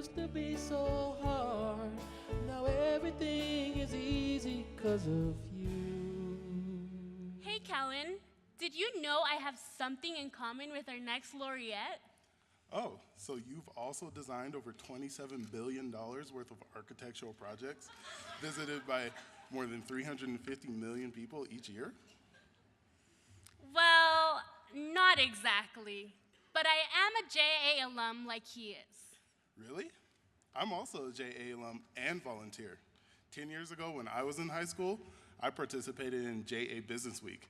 used to be so hard. Now everything is easy 'cause of you. Hey, Kellen, did you know I have something in common with our next laureate? Oh, so you've also designed over $27 billion worth of architectural projects visited by more than 350 million people each year? Well, not exactly, but I am a JA alum like he is. Really? I'm also a JA alum and volunteer. 10 years ago when I was in high school, I participated in JA Business Week.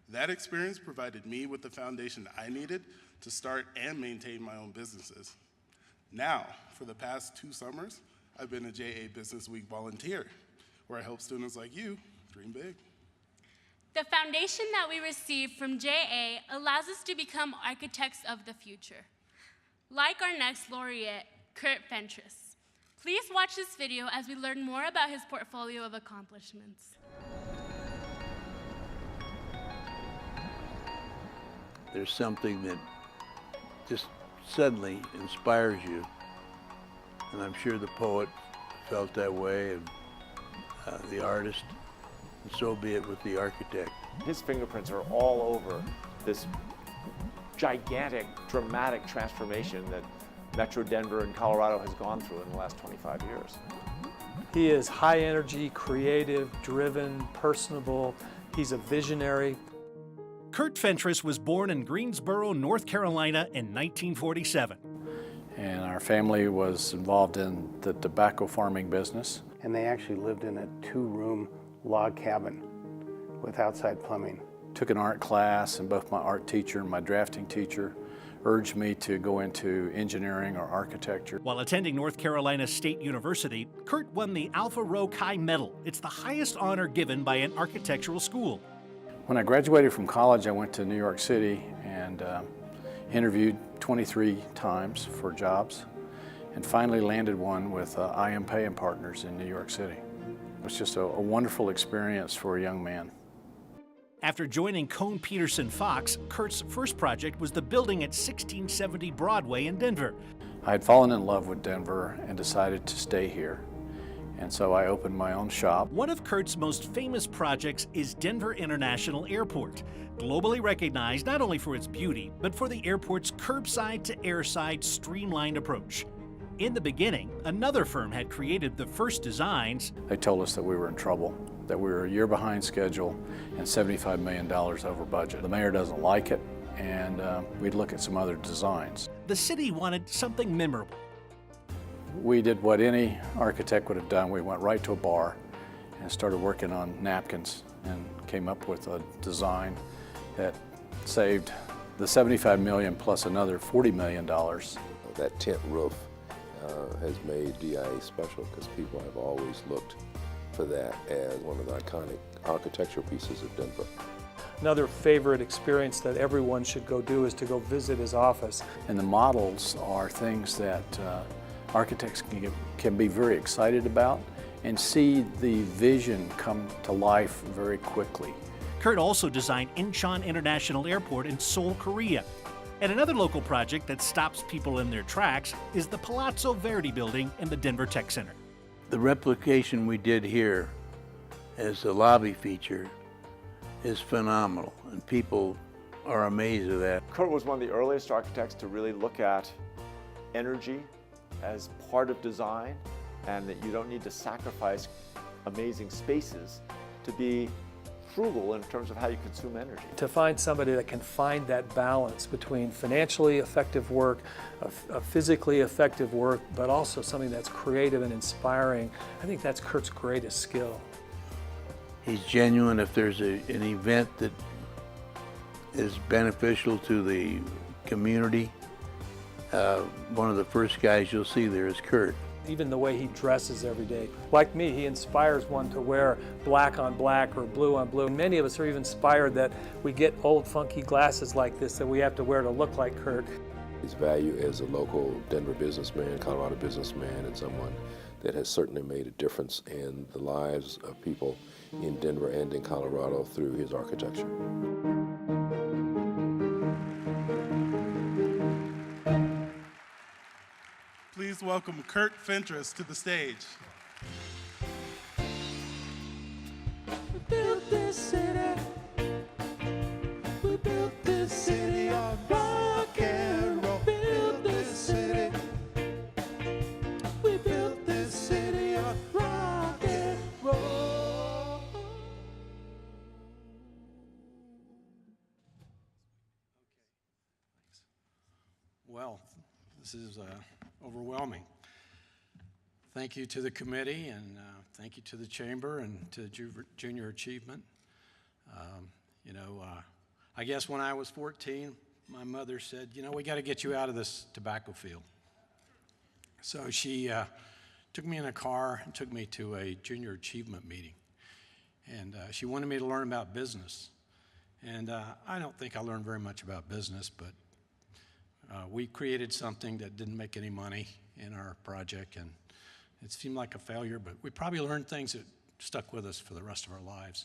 That experience provided me with the foundation I needed to start and maintain my own businesses. Now, for the past 2 summers, I've been a JA Business Week volunteer, where I help students like you dream big. The foundation that we receive from JA allows us to become architects of the future, like our next laureate, Kurt Fentress. Please watch this video as we learn more about his portfolio of accomplishments. There's something that just suddenly inspires you, and I'm sure the poet felt that way, and the artist, and so be it with the architect. His fingerprints are all over this gigantic, dramatic transformation that Metro Denver and Colorado has gone through in the last 25 years. He is high energy, creative, driven, personable. He's a visionary. Kurt Fentress was born in Greensboro, North Carolina in 1947. And our family was involved in the tobacco farming business. And they actually lived in a 2-room log cabin with outside plumbing. Took an art class, and both my art teacher and my drafting teacher urged me to go into engineering or architecture. While attending North Carolina State University, Kurt won the Alpha Rho Chi Medal. It's the highest honor given by an architectural school. When I graduated from college, I went to New York City and interviewed 23 times for jobs, and finally landed one with I.M. Pei and Partners in New York City. It was just a wonderful experience for a young man. After joining Cone Peterson Fox, Kurt's first project was the building at 1670 Broadway in Denver. I had fallen in love with Denver and decided to stay here. And so I opened my own shop. One of Kurt's most famous projects is Denver International Airport, globally recognized not only for its beauty, but for the airport's curbside to airside streamlined approach. In the beginning, another firm had created the first designs. They told us that we were in trouble, that we were a year behind schedule and $75 million over budget. The mayor doesn't like it, and we'd look at some other designs. The city wanted something memorable. We did what any architect would have done. We went right to a bar and started working on napkins and came up with a design that saved the $75 million plus another $40 million. That tent roof has made DIA special because people have always looked for that as one of the iconic architectural pieces of Denver. Another favorite experience that everyone should go do is to go visit his office. And the models are things that architects can be very excited about and see the vision come to life very quickly. Kurt also designed Incheon International Airport in Seoul, Korea. And another local project that stops people in their tracks is the Palazzo Verdi building in the Denver Tech Center. The replication we did here as a lobby feature is phenomenal, and people are amazed at that. Kurt was one of the earliest architects to really look at energy as part of design, and that you don't need to sacrifice amazing spaces to be frugal in terms of how you consume energy. To find somebody that can find that balance between financially effective work, a physically effective work, but also something that's creative and inspiring, I think that's Kurt's greatest skill. He's genuine. If there's an event that is beneficial to the community, one of the first guys you'll see there is Kurt. Even the way he dresses every day. Like me, he inspires one to wear black on black or blue on blue. Many of us are even inspired that we get old funky glasses like this that we have to wear to look like Kurt. His value as a local Denver businessman, Colorado businessman, and someone that has certainly made a difference in the lives of people in Denver and in Colorado through his architecture. Please welcome Kurt Fentress to the stage. We built this city. We built this city on rock and roll. Built this city. We built this city on rock and roll. Well, this is overwhelming. Thank you to the committee, and thank you to the chamber and to Junior Achievement. I guess when I was 14, my mother said, we got to get you out of this tobacco field. So she took me in a car and took me to a Junior Achievement meeting. And she wanted me to learn about business. And I don't think I learned very much about business, but we created something that didn't make any money in our project, and it seemed like a failure, but we probably learned things that stuck with us for the rest of our lives.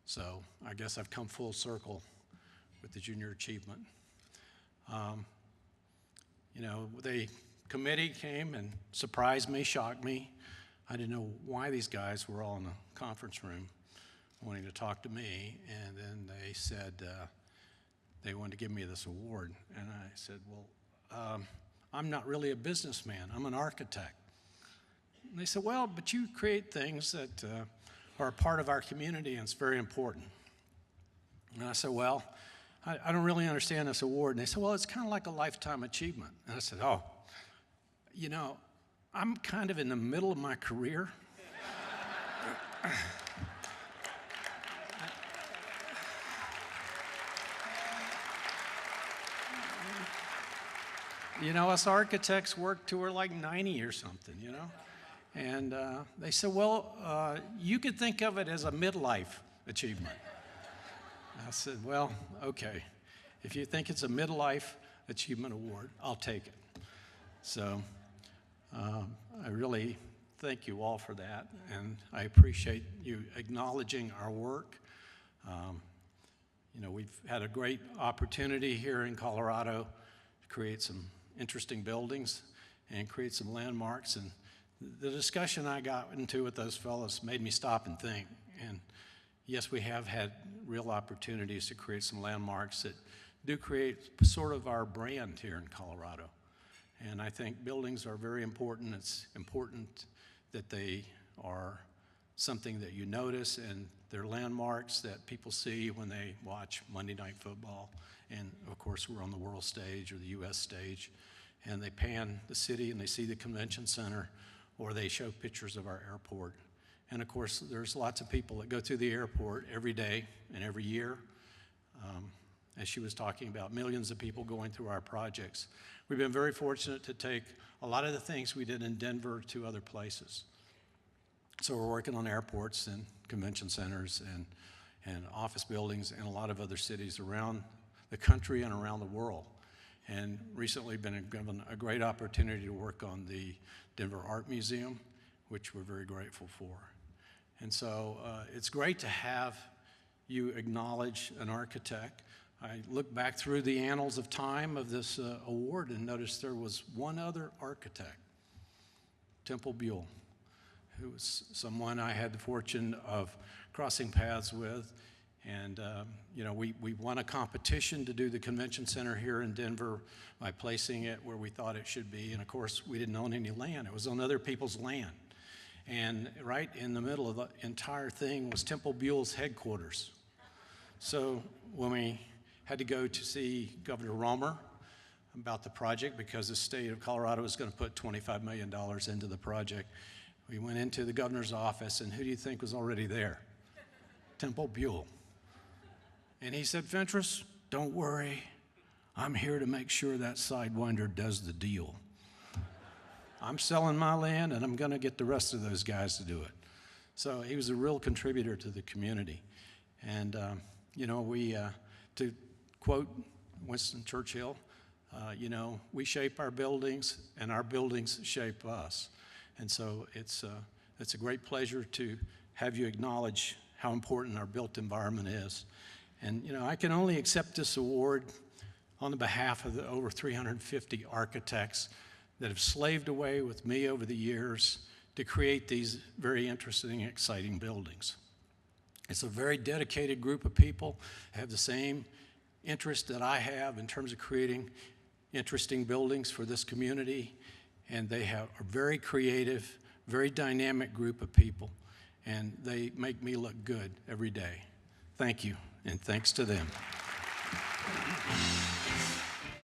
So I guess I've come full circle with the Junior Achievement. The committee came and surprised me, shocked me. I didn't know why these guys were all in the conference room wanting to talk to me, and then they said they wanted to give me this award. And I said, well, I'm not really a businessman, I'm an architect. And they said, well, but you create things that are a part of our community, and it's very important. And I said, well, I don't really understand this award. And they said, well, it's kind of like a lifetime achievement. And I said, oh, I'm kind of in the middle of my career. Us architects work till we're like 90 or something, And they said, well, you could think of it as a midlife achievement. I said, well, okay. If you think it's a midlife achievement award, I'll take it. So I really thank you all for that, and I appreciate you acknowledging our work. We've had a great opportunity here in Colorado to create some interesting buildings and create some landmarks, and the discussion I got into with those fellows made me stop and think. And yes, we have had real opportunities to create some landmarks that do create sort of our brand here in Colorado. And I think buildings are very important. It's important that they are something that you notice, and they're landmarks that people see when they watch Monday Night Football. And of course, we're on the world stage or the US stage, and they pan the city and they see the convention center, or they show pictures of our airport. And of course, there's lots of people that go through the airport every day and every year. As she was talking about, millions of people going through our projects. We've been very fortunate to take a lot of the things we did in Denver to other places. So we're working on airports and convention centers and office buildings in a lot of other cities around the country and around the world. And recently been given a great opportunity to work on the Denver Art Museum, which we're very grateful for. And so it's great to have you acknowledge an architect. I looked back through the annals of time of this award and noticed there was one other architect, Temple Buell, who was someone I had the fortune of crossing paths with. And we won a competition to do the convention center here in Denver by placing it where we thought it should be. And of course, we didn't own any land. It was on other people's land. And right in the middle of the entire thing was Temple Buell's headquarters. So when we had to go to see Governor Romer about the project, because the state of Colorado was going to put $25 million into the project, we went into the governor's office, and who do you think was already there? Temple Buell. And he said, Fentress, don't worry. I'm here to make sure that Sidewinder does the deal. I'm selling my land, and I'm going to get the rest of those guys to do it. So he was a real contributor to the community. And, to quote Winston Churchill, we shape our buildings, and our buildings shape us. And so it's a great pleasure to have you acknowledge how important our built environment is. And, I can only accept this award on the behalf of the over 350 architects that have slaved away with me over the years to create these very interesting, exciting buildings. It's a very dedicated group of people, have the same interest that I have in terms of creating interesting buildings for this community, and they have a very creative, very dynamic group of people, and they make me look good every day. Thank you, and thanks to them.